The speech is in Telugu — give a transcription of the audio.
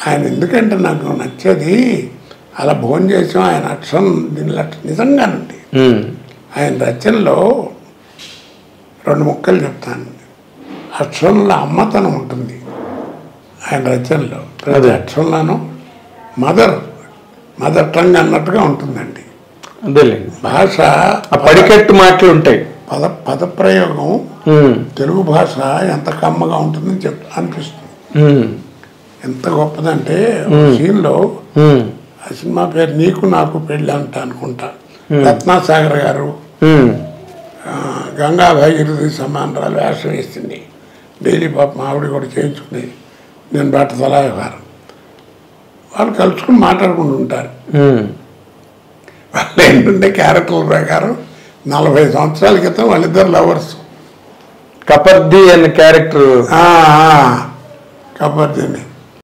ఆయన ఎందుకంటే నాకు నచ్చేది అలా భోజనం చేసాం ఆయన అక్షరం దీనిలో నిజంగానండి ఆయన రచనలో 2 ముక్కలు చెప్తాను. అక్షరంలో అమ్మతనం ఉంటుంది ఆయన రచనలో, ప్రతి అక్షరంలోనూ మదర్ టంగ్ అన్నట్టుగా ఉంటుందండి. అదేలేండి, భాష పడికట్టు మాటలు ఉంటాయి. పదప్రయోగం తెలుగు భాష ఎంత కమ్మగా ఉంటుందని అనిపిస్తుంది. ఎంత గొప్పదంటే సీన్లో ఆ సినిమా పేరు నీకు నాకు పెళ్ళి అంట అనుకుంటా, రత్నాసాగర్ గారు గంగా భగీరథి సమానరాలు వేషం వేసింది. డైలీ పాపం ఆవిడ కూడా చేయించుకునేది. నేను బట్టతల వ్యవహారం వాళ్ళు కలుసుకుని మాట్లాడుకుంటూ ఉంటారు. వాళ్ళు ఏంటంటే క్యారెక్టర్ల ప్రకారం 40 సంవత్సరాల క్రితం వాళ్ళిద్దరు లవర్స్. కపర్ది అనే క్యారెక్టర్ కపర్ది